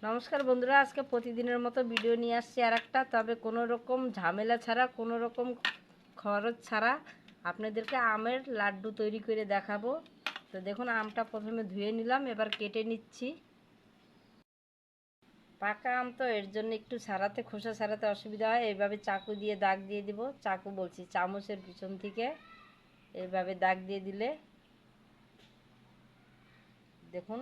নমস্কার বন্ধুরা, আজকে প্রতিদিনের মতো ভিডিও নিয়ে আসছি আর একটা, তবে কোনো রকম ঝামেলা ছাড়া, কোনো রকম খরচ ছাড়া আপনাদেরকে আমের লাড্ডু তৈরি করে দেখাবো। তো দেখুন, আমটা প্রথমে ধুয়ে নিলাম, এবার কেটে নিচ্ছি। পাকা আম তো এর জন্য একটু ছাড়াতে, খোসা ছাড়াতে অসুবিধা হয়। এইভাবে চাকু দিয়ে দাগ দিয়ে দিব, চাকু বলছি চামচের পিছন থেকে এইভাবে দাগ দিয়ে দিলে দেখুন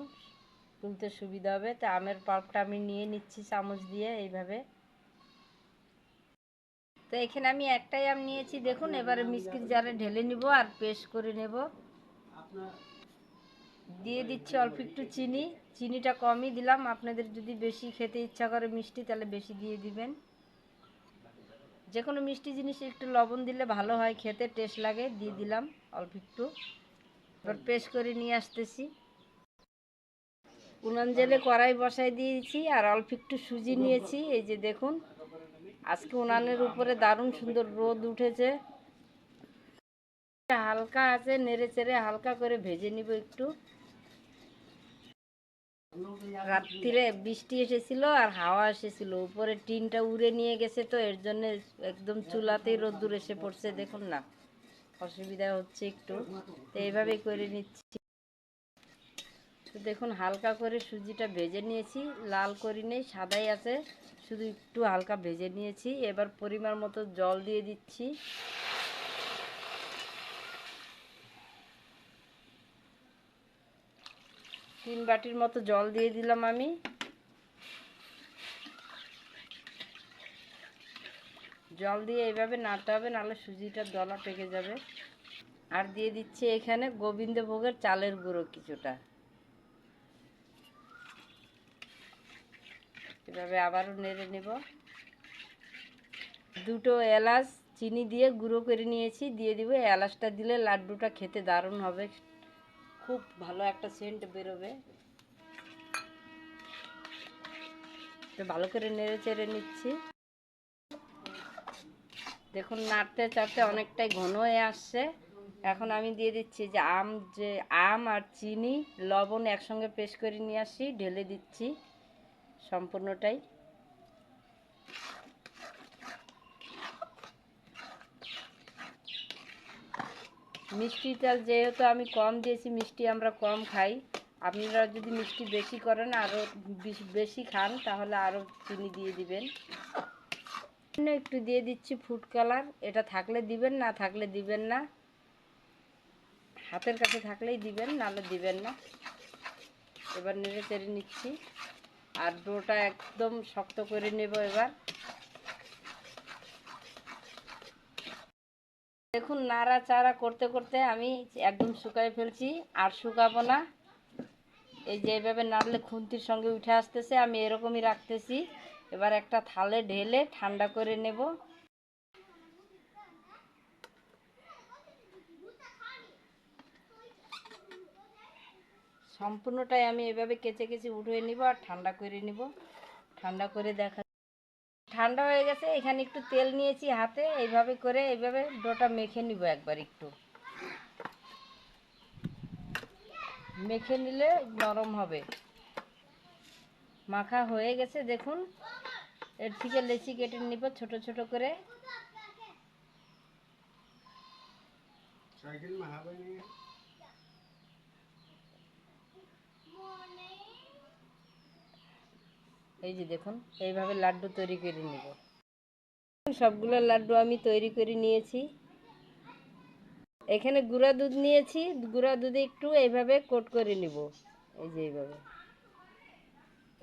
তুলতে সুবিধা হবে। তা আমের পাল্পটা আমি নিয়ে নিচ্ছি চামচ দিয়ে এইভাবে। তো এখানে আমি একটাই আম নিয়েছি দেখুন। এবারে মিক্সির জারে ঢেলে নিব আর পেস্ট করে নেব। দিয়ে দিচ্ছি অল্প একটু চিনি, চিনিটা কমই দিলাম। আপনাদের যদি বেশি খেতে ইচ্ছা করে মিষ্টি, তাহলে বেশি দিয়ে দিবেন। যে কোনো মিষ্টি জিনিসে একটু লবণ দিলে ভালো হয়, খেতে টেস্ট লাগে। দিয়ে দিলাম অল্প একটু। এবার পেস্ট করে নিয়ে আসতেছি। উনান জেলে কড়াই বসাই দিয়েছি আর অল্প একটু সুজি নিয়েছি। এই যে দেখুন, আজকে উনানের উপরে দারুণ সুন্দর রোদ উঠেছে। হালকা আছে, নেড়ে চেড়ে হালকা করে ভেজে নিব একটু। রাত্রিরে বৃষ্টি এসেছিল আর হাওয়া এসেছিল, উপরে টিনটা উড়ে নিয়ে গেছে, তো এর জন্য একদম চুলাতেই রোদ্দুর এসে পড়ছে। দেখুন না, অসুবিধা হচ্ছে একটু। তো এইভাবেই করে নিচ্ছি। তো দেখুন, হালকা করে সুজিটা ভেজে নিয়েছি, লাল করি নেই, সাদাই আছে, শুধু একটু হালকা ভেজে নিয়েছি। এবার পরিমাণ মতো জল দিয়ে দিচ্ছি। 3 বাটির মতো জল দিয়ে দিলাম আমি। জল দিয়ে এইভাবে নাড়তে হবে, নাহলে সুজিটার দলা পেকে যাবে। আর দিয়ে দিচ্ছি এখানে গোবিন্দভোগের চালের গুঁড়ো কিছুটা। এভাবে আবারও নেড়ে নেব। 2টো এলাচ চিনি দিয়ে গুঁড়ো করে নিয়েছি, দিয়ে দিব। এলাচটা দিলে লাড্ডুটা খেতে দারুণ হবে, খুব ভালো একটা সেন্ট বেরোবে। তো ভালো করে নেড়ে চেড়ে নিচ্ছি। দেখুন, নাড়তে চাড়তে অনেকটাই ঘন হয়ে আসছে। এখন আমি দিয়ে দিচ্ছি যে আম আর চিনি লবণ একসঙ্গে পেস্ট করে নিয়ে আসি, ঢেলে দিচ্ছি সম্পূর্ণটাই। মিষ্টিটা যেহেতু আমি কম দিয়েছি, মিষ্টি আমরা কম খাই। আপনারা যদি মিষ্টি বেশি করেন, আরও বেশি খান, তাহলে আরও চিনি দিয়ে দিবেন। একটু দিয়ে দিচ্ছি ফুড কালার, এটা থাকলে দিবেন, না থাকলে দিবেন না। হাতের কাছে থাকলেই দিবেন, নাহলে দিবেন না। এবার নেড়ে চেড়ে নিচ্ছি আর ডোটা একদম শক্ত করে নেব এবার। দেখুন, নাড়াচাড়া করতে করতে আমি একদম শুকাই ফেলছি, আর শুকাবো না। এই যে এইভাবে নাড়লে খুন্তির সঙ্গে উঠে আসতেছে, আমি এরকমই রাখতেছি। এবার একটা থালে ঢেলে ঠান্ডা করে নেব। সম্পূর্ণটাই আমি এভাবে কেচে কেচে উঠিয়ে নিব আর ঠান্ডা করে নিব। ঠান্ডা করে দেখা ঠান্ডা হয়ে গেছে। এখানে একটু তেল নিয়েছি হাতে, এইভাবে করে এইভাবে ডোটা মেখে নিব। একবার একটু মেখে নিলে নরম হবে। মাখা হয়ে গেছে দেখুন। এর থেকে লেচি কেটে নিব ছোট ছোট করে। এই যে দেখুন, এইভাবে লাড্ডু তৈরি করে নিব। সবগুলো লাড্ডু আমি তৈরি করে নিয়েছি। এখানে গুঁড়া দুধ নিয়েছি, গুঁড়া দুধে একটু এইভাবে কোট করে নিব। এই যে এইভাবে,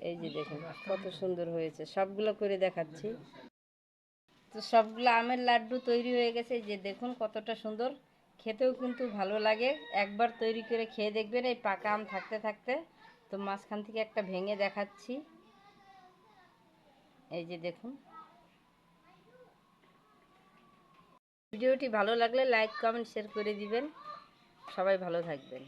এই যে দেখুন কত সুন্দর হয়েছে। সবগুলো করে দেখাচ্ছি। তো সবগুলো আমের লাড্ডু তৈরি হয়ে গেছে। এই যে দেখুন কতটা সুন্দর, খেতেও কিন্তু ভালো লাগে। একবার তৈরি করে খেয়ে দেখবেন এই পাকা আম থাকতে থাকতে। তো মাঝখান থেকে একটা ভেঙে দেখাচ্ছি। এই যে দেখুন। ভিডিওটি ভালো লাগলে লাইক কমেন্ট শেয়ার করে দিবেন। সবাই ভালো থাকবেন।